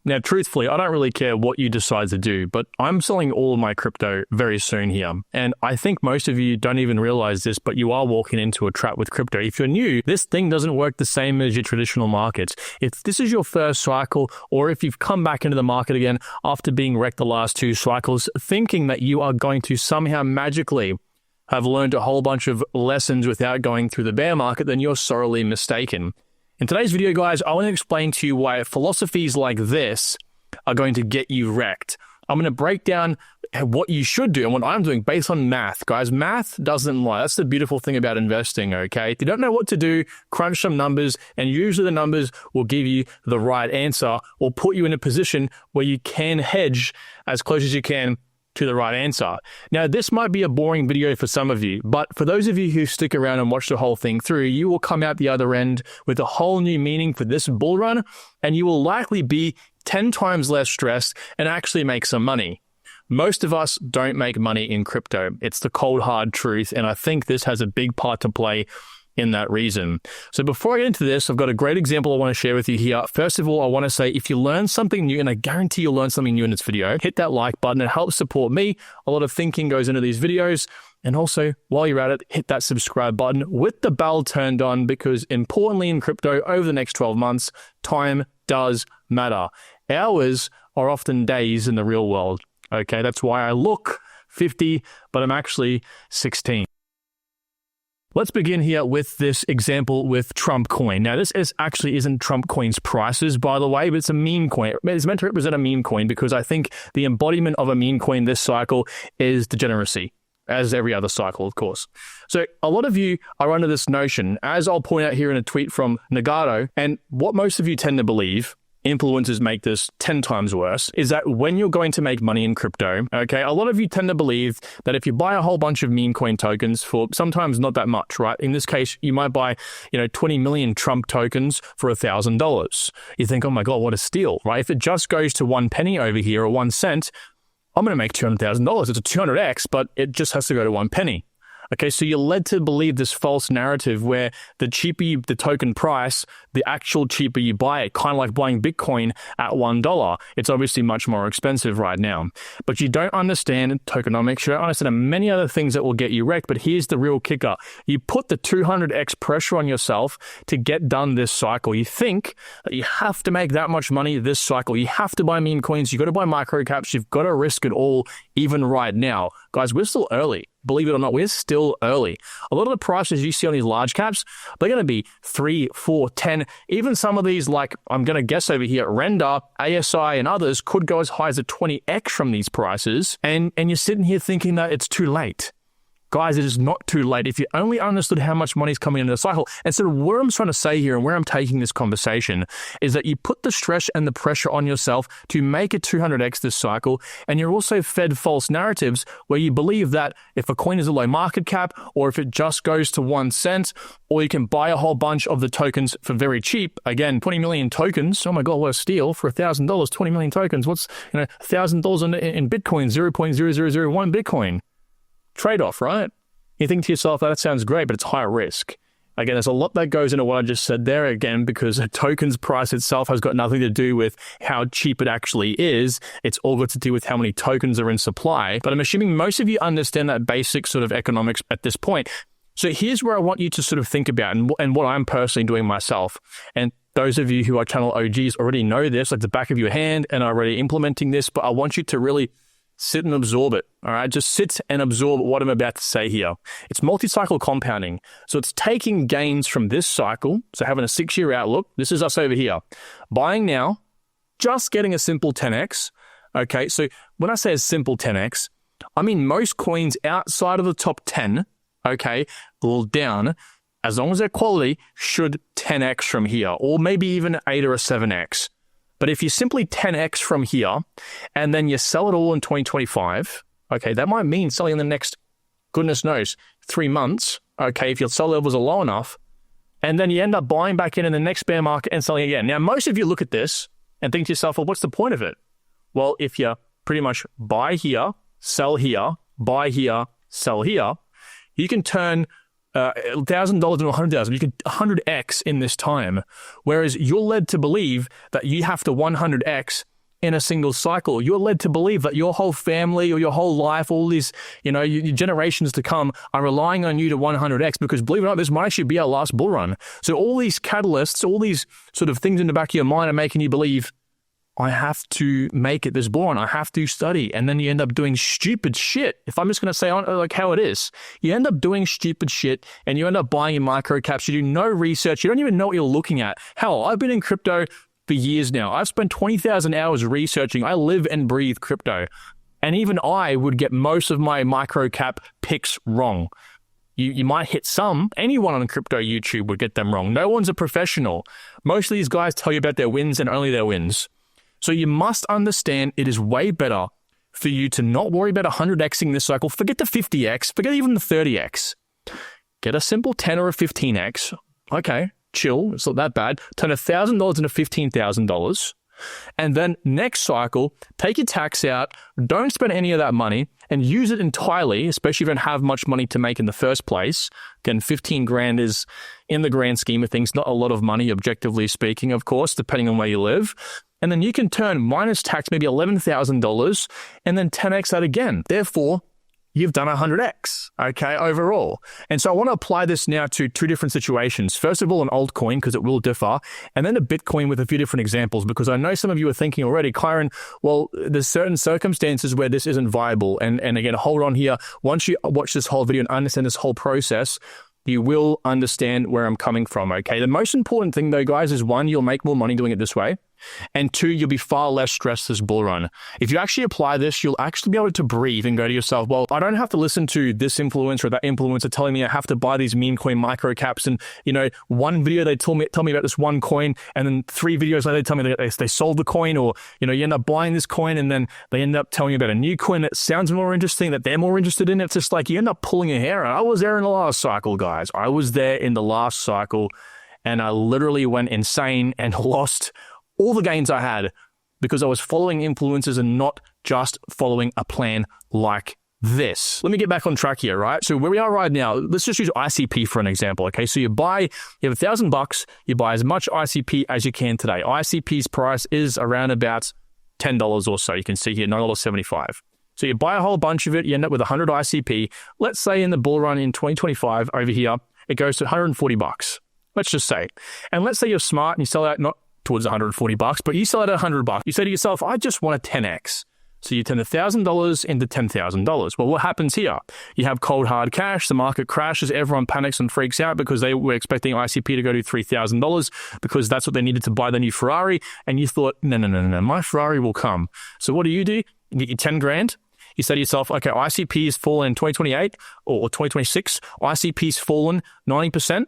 Now, truthfully, I don't really care what you decide to do, but I'm selling all of my crypto very soon here. And I think most of you don't even realize this, but you are walking into a trap with crypto. If you're new, this thing doesn't work the same as your traditional markets. If this is your first cycle, or if you've come back into the market again after being wrecked the last 2 cycles, thinking that you are going to somehow magically have learned a whole bunch of lessons without going through the bear market, then you're sorely mistaken. In today's video, guys, I want to explain to you why philosophies like this are going to get you wrecked. I'm going to break down what you should do and what I'm doing based on math. Guys, math doesn't lie. That's the beautiful thing about investing, okay? If you don't know what to do, crunch some numbers, and usually the numbers will give you the right answer or put you in a position where you can hedge as close as you can to the right answer. Now, this might be a boring video for some of you, but for those of you who stick around and watch the whole thing through, you will come out the other end with a whole new meaning for this bull run, and you will likely be 10 times less stressed and actually make some money. Most of us don't make money in crypto. It's the cold, hard truth, and I think this has a big part to play in that reason. So before I get into this, I've got a great example I want to share with you here. First of all, I want to say if you learn something new, and I guarantee you'll learn something new in this video, hit that like button. It helps support me. A lot of thinking goes into these videos. And also, while you're at it, hit that subscribe button with the bell turned on, because importantly in crypto, over the next 12 months, time does matter. Hours are often days in the real world. Okay, that's why I look 50, but I'm actually 16. Let's begin here with this example with Trump coin. Now, this actually isn't Trump coin's prices, by the way, but it's a meme coin. It's meant to represent a meme coin because I think the embodiment of a meme coin this cycle is degeneracy, as every other cycle, of course. So a lot of you are under this notion, as I'll point out here in a tweet from Nagato, and what most of you tend to believe, influencers make this 10 times worse, is that when you're going to make money in crypto, okay, a lot of you tend to believe that if you buy a whole bunch of meme coin tokens for sometimes not that much, right? In this case, you might buy, 20 million Trump tokens for $1,000. You think, oh my God, what a steal, right? If it just goes to 1 penny over here or 1 cent, I'm going to make $200,000. It's a 200x, but it just has to go to 1 penny. Okay, so you're led to believe this false narrative where the cheaper the token price, the actual cheaper you buy it, kind of like buying Bitcoin at $1. It's obviously much more expensive right now. But you don't understand tokenomics, you don't understand many other things that will get you wrecked, but here's the real kicker. You put the 200x pressure on yourself to get done this cycle. You think that you have to make that much money this cycle. You have to buy meme coins, you've got to buy micro caps, you've got to risk it all even right now. Guys, we're still early. Believe it or not, we're still early. A lot of the prices you see on these large caps, they're going to be 3, 4, 10. Even some of these, like I'm going to guess over here, Render, ASI, and others could go as high as a 20x from these prices. And you're sitting here thinking that it's too late. Guys, it is not too late. If you only understood how much money is coming into the cycle. And so what I'm trying to say here and where I'm taking this conversation is that you put the stress and the pressure on yourself to make a 200x this cycle. And you're also fed false narratives where you believe that if a coin is a low market cap, or if it just goes to 1 cent, or you can buy a whole bunch of the tokens for very cheap. Again, 20 million tokens. Oh my God, what a steal for $1,000, 20 million tokens. What's, $1,000 in Bitcoin, 0.0001 Bitcoin. Trade-off, right? You think to yourself, that sounds great, but it's high risk. Again, there's a lot that goes into what I just said there, again, because a token's price itself has got nothing to do with how cheap it actually is. It's all got to do with how many tokens are in supply. But I'm assuming most of you understand that basic sort of economics at this point. So here's where I want you to sort of think about and what I'm personally doing myself. And those of you who are channel OGs already know this, like the back of your hand, and are already implementing this, but I want you to really sit and absorb it, all right? Just sit and absorb what I'm about to say here. It's multi-cycle compounding. So it's taking gains from this cycle, so having a 6-year outlook. This is us over here. Buying now, just getting a simple 10x, okay? So when I say a simple 10x, I mean most coins outside of the top 10, okay, all down, as long as they're quality, should 10x from here, or maybe even 8 or a 7x. But if you simply 10x from here, and then you sell it all in 2025, okay, that might mean selling in the next, goodness knows, 3 months, okay, if your sell levels are low enough, and then you end up buying back in the next bear market and selling again. Now, most of you look at this and think to yourself, well, what's the point of it? Well, if you pretty much buy here, sell here, buy here, sell here, you can turn $1,000 into $100,000. You can 100x in this time. Whereas you're led to believe that you have to 100x in a single cycle. You're led to believe that your whole family or your whole life, all these, your generations to come are relying on you to 100x, because believe it or not, this might actually be our last bull run. So all these catalysts, all these sort of things in the back of your mind are making you believe, I have to make it this bull run. I have to study. And then you end up doing stupid shit. If I'm just going to say like how it is, you end up doing stupid shit and you end up buying in micro caps. You do no research. You don't even know what you're looking at. Hell, I've been in crypto for years now. I've spent 20,000 hours researching. I live and breathe crypto. And even I would get most of my micro cap picks wrong. You might hit some. Anyone on crypto YouTube would get them wrong. No one's a professional. Most of these guys tell you about their wins and only their wins. So you must understand it is way better for you to not worry about 100xing this cycle. Forget the 50x, forget even the 30x. Get a simple 10 or a 15x. Okay, chill, it's not that bad. Turn $1,000 into $15,000. And then next cycle, take your tax out, don't spend any of that money, and use it entirely, especially if you don't have much money to make in the first place. Again, 15 grand is, in the grand scheme of things, not a lot of money, objectively speaking, of course, depending on where you live. And then you can turn minus tax maybe $11,000 and then 10x that again. Therefore, you've done 100x, okay, overall. And so I want to apply this now to two different situations. First of all, an altcoin, because it will differ, and then a Bitcoin with a few different examples, because I know some of you are thinking already, Kyron, well, there's certain circumstances where this isn't viable. And again, hold on here. Once you watch this whole video and understand this whole process, you will understand where I'm coming from, okay? The most important thing though, guys, is one, you'll make more money doing it this way. And two, you'll be far less stressed this bull run. If you actually apply this, you'll actually be able to breathe and go to yourself, well, I don't have to listen to this influencer or that influencer telling me I have to buy these meme coin micro caps. And, one video they tell me about this one coin, and then 3 videos later they tell me they sold the coin, or, you end up buying this coin and then they end up telling you about a new coin that sounds more interesting, that they're more interested in. It's just like you end up pulling your hair out. I was there in the last cycle, guys. I was there in the last cycle and I literally went insane and lost all the gains I had because I was following influencers and not just following a plan like this. Let me get back on track here, right? So where we are right now, let's just use ICP for an example, okay? So you have $1,000, you buy as much ICP as you can today. ICP's price is around about $10 or so. You can see here, $9.75. So you buy a whole bunch of it, you end up with 100 ICP. Let's say in the bull run in 2025 over here, it goes to $140. Let's just say. And let's say you're smart and you sell out not towards $140, but you sell it at $100. You say to yourself, I just want a 10x. So you turn $1,000 into $10,000. Well, what happens here? You have cold hard cash, the market crashes, everyone panics and freaks out because they were expecting ICP to go to $3,000 because that's what they needed to buy the new Ferrari. And you thought, no, my Ferrari will come. So what do? You get your 10 grand. You say to yourself, okay, ICP is fallen in 2028 or 2026. ICP's fallen 90%.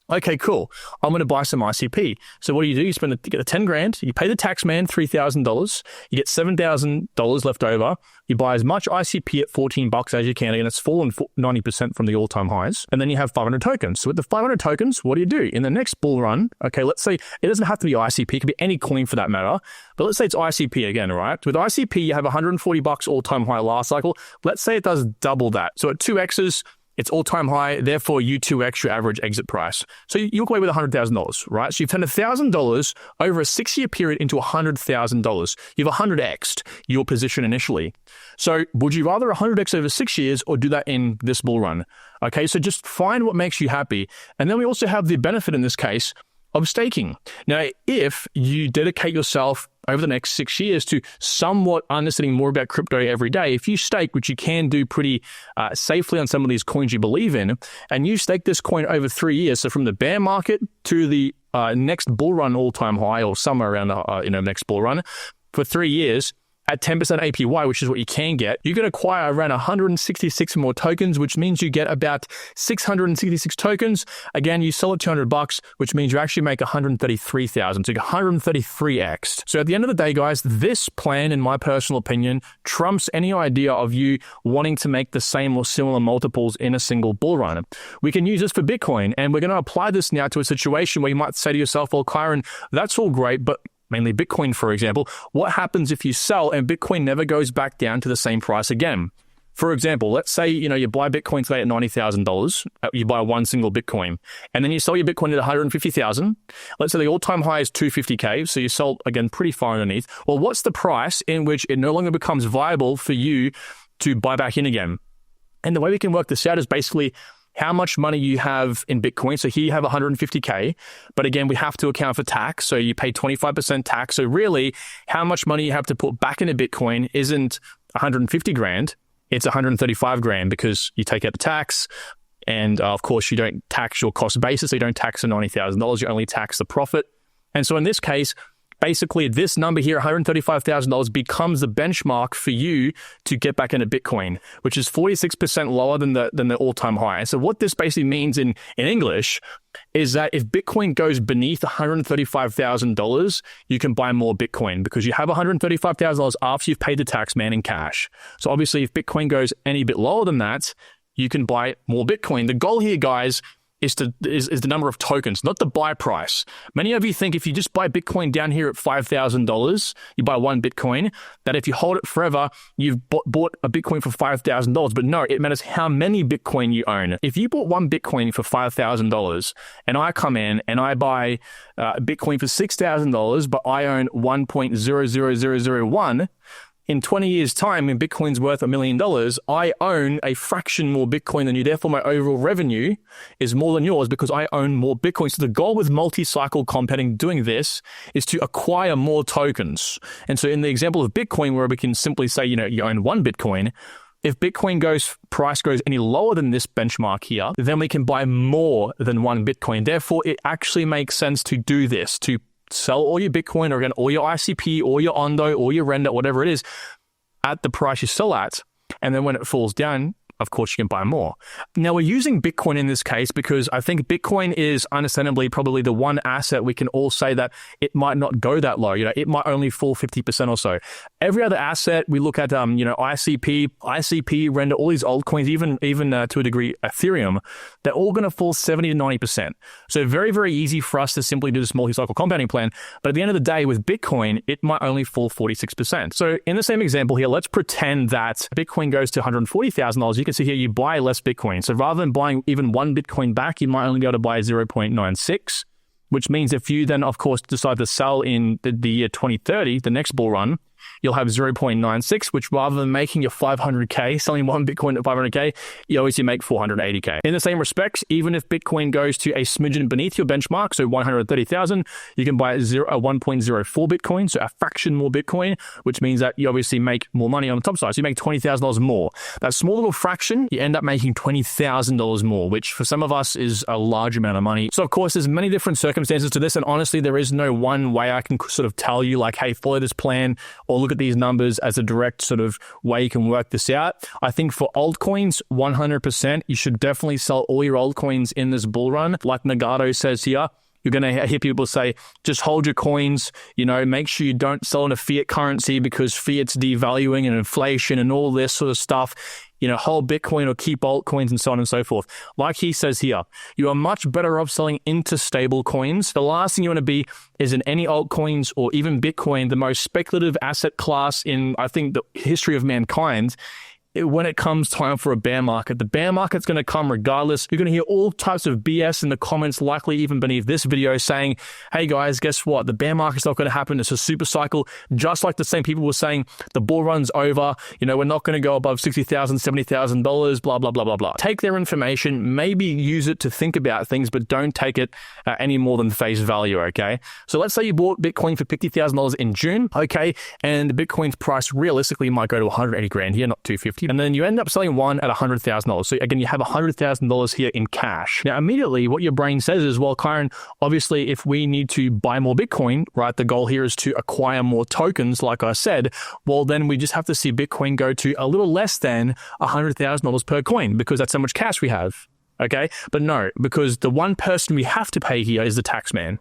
Okay, cool. I'm going to buy some ICP. So what do? You get the 10 grand, you pay the tax man $3,000, you get $7,000 left over, you buy as much ICP at $14 as you can, and it's fallen 90% from the all-time highs, and then you have 500 tokens. So with the 500 tokens, what do? In the next bull run, okay, let's say it doesn't have to be ICP, it could be any coin for that matter, but let's say it's ICP again, right? With ICP, you have $140 all-time high last cycle. Let's say it does double that. So at 2x's, it's all-time high, therefore you 2x your average exit price. So you walk away with $100,000, right? So you've turned $1,000 over a 6-year period into $100,000. You've 100x'd your position initially. So would you rather 100x over 6 years or do that in this bull run? Okay, so just find what makes you happy. And then we also have the benefit in this case of staking. Now, if you dedicate yourself over the next 6 years to somewhat understanding more about crypto every day, if you stake, which you can do pretty safely on some of these coins you believe in, and you stake this coin over 3 years, so from the bear market to the next bull run all-time high, or somewhere around the next bull run, for 3 years, at 10% APY, which is what you can get, you can acquire around 166 more tokens, which means you get about 666 tokens. Again, you sell it $200, which means you actually make 133,000. So you get 133x. So at the end of the day, guys, this plan, in my personal opinion, trumps any idea of you wanting to make the same or similar multiples in a single bull run. We can use this for Bitcoin, and we're going to apply this now to a situation where you might say to yourself, well, Kyron, that's all great, but mainly Bitcoin, for example, what happens if you sell and Bitcoin never goes back down to the same price again? For example, let's say, you buy Bitcoin today at $90,000. You buy one single Bitcoin, and then you sell your Bitcoin at $150,000. Let's say the all-time high is $250K. So you sold, again, pretty far underneath. Well, what's the price in which it no longer becomes viable for you to buy back in again? And the way we can work this out is basically how much money you have in Bitcoin. So here you have 150K, but again, we have to account for tax. So you pay 25% tax. So really, how much money you have to put back into Bitcoin isn't 150 grand, it's 135 grand, because you take out the tax. And of course, you don't tax your cost basis. So you don't tax the $90,000. You only tax the profit. And so in this case, basically, this number here, $135,000, becomes the benchmark for you to get back into Bitcoin, which is 46% lower than the all-time high. And so what this basically means in English is that if Bitcoin goes beneath $135,000, you can buy more Bitcoin because you have $135,000 after you've paid the tax man in cash. So obviously, if Bitcoin goes any bit lower than that, you can buy more Bitcoin. The goal here, guys, is the number of tokens, not the buy price. Many of you think if you just buy Bitcoin down here at $5,000, you buy one Bitcoin, that if you hold it forever, you've bought a Bitcoin for $5,000. But no, it matters how many Bitcoin you own. If you bought one Bitcoin for $5,000 and I come in and I buy Bitcoin for $6,000, but I own 1.00001, in 20 years' time, when Bitcoin's worth $1 million, I own a fraction more Bitcoin than you. Therefore, my overall revenue is more than yours because I own more Bitcoin. So the goal with multi-cycle compounding doing this is to acquire more tokens. And so in the example of Bitcoin, where we can simply say, you own one Bitcoin, if Bitcoin price goes any lower than this benchmark here, then we can buy more than one Bitcoin. Therefore, it actually makes sense to do this, to sell all your Bitcoin, or again, all your ICP, or your Ondo, or your Render, whatever it is, at the price you sell at. And then when it falls down, of course, you can buy more. Now, we're using Bitcoin in this case because I think Bitcoin is understandably probably the one asset we can all say that it might not go that low. It might only fall 50% or so. Every other asset, we look at, ICP, Render, all these altcoins, even to a degree, Ethereum, they're all going to fall 70 to 90%. So very, very easy for us to simply do this multi-cycle compounding plan. But at the end of the day, with Bitcoin, it might only fall 46%. So in the same example here, let's pretend that Bitcoin goes to $140,000. You can see here you buy less Bitcoin. So rather than buying even one Bitcoin back, you might only be able to buy 0.96, which means if you then, of course, decide to sell in the year 2030, the next bull run, you'll have 0.96, which rather than making your 500K, selling one Bitcoin at 500K, you obviously make 480K. In the same respects, even if Bitcoin goes to a smidgen beneath your benchmark, so 130,000, you can buy a 1.04 Bitcoin, so a fraction more Bitcoin, which means that you obviously make more money on the top side. So you make $20,000 more. That small little fraction, you end up making $20,000 more, which for some of us is a large amount of money. So of course, there's many different circumstances to this, and honestly, there is no one way I can sort of tell you like, hey, follow this plan, or look at these numbers as a direct sort of way you can work this out. I think for altcoins, 100%, you should definitely sell all your altcoins in this bull run. Like Nagato says here, you're going to hear people say, just hold your coins, make sure you don't sell in a fiat currency because fiat's devaluing and inflation and all this sort of stuff. Hold Bitcoin or keep altcoins and so on and so forth. Like he says here, you are much better off selling into stable coins. The last thing you want to be is in any altcoins or even Bitcoin, the most speculative asset class in, I think, the history of mankind. When it comes time for a bear market, the bear market's going to come regardless. You're going to hear all types of BS in the comments, likely even beneath this video, saying, hey guys, guess what? The bear market's not going to happen. It's a super cycle. Just like the same people were saying, the bull run's over. We're not going to go above $60,000, $70,000, blah, blah, blah, blah, blah. Take their information, maybe use it to think about things, but don't take it any more than face value, okay? So let's say you bought Bitcoin for $50,000 in June, okay? And the Bitcoin's price realistically might go to 180 grand here, not 250. And then you end up selling one at $100,000. So again, you have $100,000 here in cash. Now, immediately what your brain says is, well, Kyron, obviously, if we need to buy more Bitcoin, right, the goal here is to acquire more tokens, like I said, well, then we just have to see Bitcoin go to a little less than $100,000 per coin because that's how much cash we have. Okay. But no, because the one person we have to pay here is the tax man.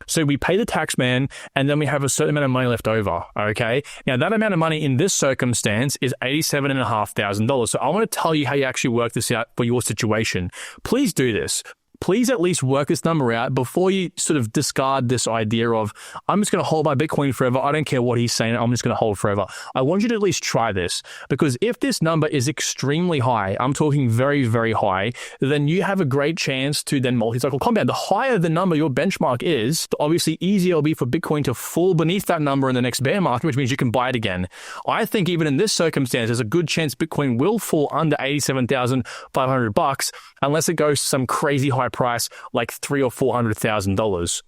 So we pay the tax man, and then we have a certain amount of money left over, okay? Now, that amount of money in this circumstance is $87,500. So I want to tell you how you actually work this out for your situation. Please do this. please at least work this number out before you sort of discard this idea of, I'm just going to hold my Bitcoin forever. I don't care what he's saying. I'm just going to hold forever. I want you to at least try this, because if this number is extremely high, I'm talking very, very high, then you have a great chance to then multi-cycle compound. The higher the number your benchmark is, the obviously easier it'll be for Bitcoin to fall beneath that number in the next bear market, which means you can buy it again. I think even in this circumstance, there's a good chance Bitcoin will fall under $87,500 unless it goes to some crazy high price like $300,000 or $400,000.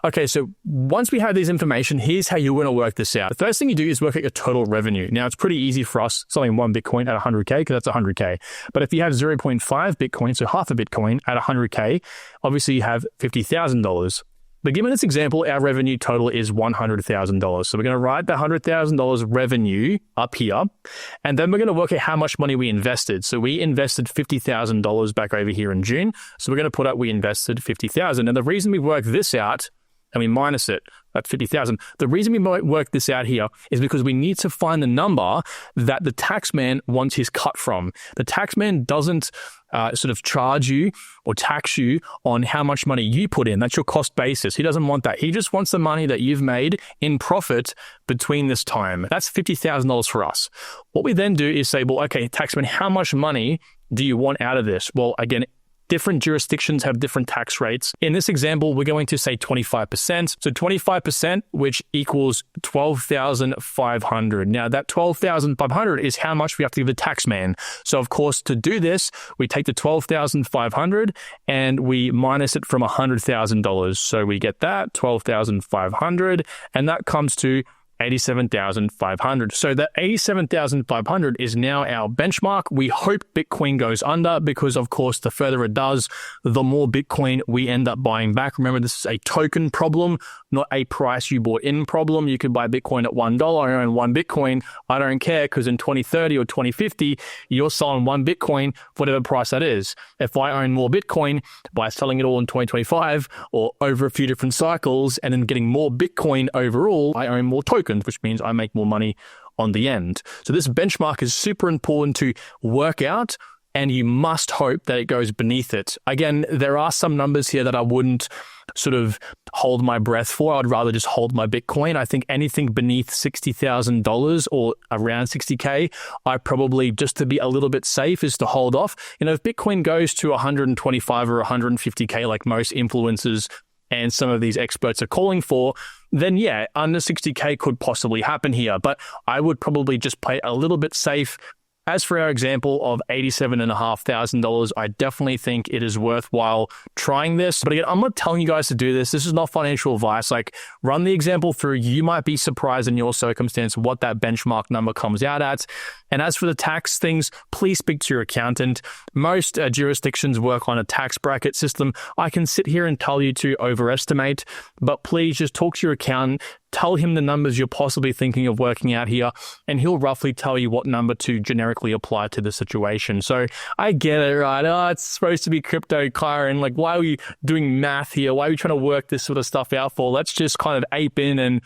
Okay, so once we have this information, here's how you're going to work this out. The first thing you do is work out your total revenue. Now, it's pretty easy for us selling one Bitcoin at 100K because that's 100K. But if you have 0.5 Bitcoin, so half a Bitcoin at 100K, obviously you have $50,000. But given this example, our revenue total is $100,000. So we're going to write the $100,000 revenue up here, and then we're going to work out how much money we invested. So we invested $50,000 back over here in June. So we're going to put up we invested $50,000. And the reason we work this out, and we minus it at 50,000. The reason we might work this out here is because we need to find the number that the taxman wants his cut from. The taxman doesn't sort of charge you or tax you on how much money you put in. That's your cost basis. He doesn't want that. He just wants the money that you've made in profit between this time. That's $50,000 for us. What we then do is say, well, okay, taxman, how much money do you want out of this? Well, again, different jurisdictions have different tax rates. In this example, we're going to say 25%. So 25%, which equals $12,500. Now that $12,500 is how much we have to give the tax man. So of course, to do this, we take the $12,500 and we minus it from $100,000. So we get that $12,500, and that comes to $87,500. So that $87,500 is now our benchmark. We hope Bitcoin goes under because, of course, the further it does, the more Bitcoin we end up buying back. Remember, this is a token problem, not a price you bought in problem. You could buy Bitcoin at $1. I own one Bitcoin. I don't care because in 2030 or 2050, you're selling one Bitcoin, whatever price that is. If I own more Bitcoin by selling it all in 2025 or over a few different cycles and then getting more Bitcoin overall, I own more tokens, which means I make more money on the end. So this benchmark is super important to work out, and you must hope that it goes beneath it. Again, there are some numbers here that I wouldn't sort of hold my breath for. I'd rather just hold my Bitcoin. I think anything beneath $60,000 or around 60K, I probably, just to be a little bit safe, is to hold off. You know, if Bitcoin goes to 125 or 150K, like most influencers and some of these experts are calling for, then yeah, under 60K could possibly happen here. But I would probably just play a little bit safe. As for our example of $87,500, I definitely think it is worthwhile trying this. But again, I'm not telling you guys to do this. This is not financial advice. Like, run the example through. You might be surprised in your circumstance what that benchmark number comes out at. And as for the tax things, please speak to your accountant. Most jurisdictions work on a tax bracket system. I can sit here and tell you to overestimate, but please just talk to your accountant. Tell him the numbers you're possibly thinking of working out here, and he'll roughly tell you what number to generically apply to the situation. So I get it, right? Oh, it's supposed to be crypto, Kyron. Like, why are we doing math here? Why are we trying to work this sort of stuff out for? Let's just kind of ape in and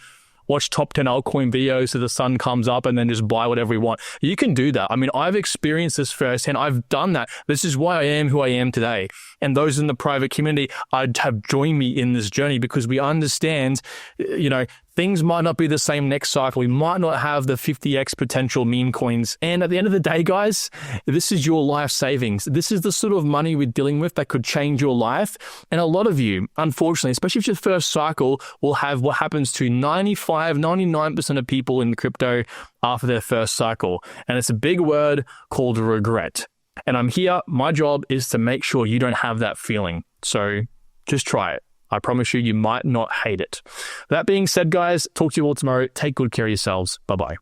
watch top 10 altcoin videos so the sun comes up and then just buy whatever we want. You can do that. I mean, I've experienced this firsthand. I've done that. This is why I am who I am today. And those in the private community have joined me in this journey because we understand, you know, things might not be the same next cycle. We might not have the 50x potential meme coins. And at the end of the day, guys, this is your life savings. This is the sort of money we're dealing with that could change your life. And a lot of you, unfortunately, especially if your first cycle, will have what happens to 99% of people in crypto after their first cycle. And it's a big word called regret. And I'm here. My job is to make sure you don't have that feeling. So just try it. I promise you, you might not hate it. That being said, guys, talk to you all tomorrow. Take good care of yourselves. Bye-bye.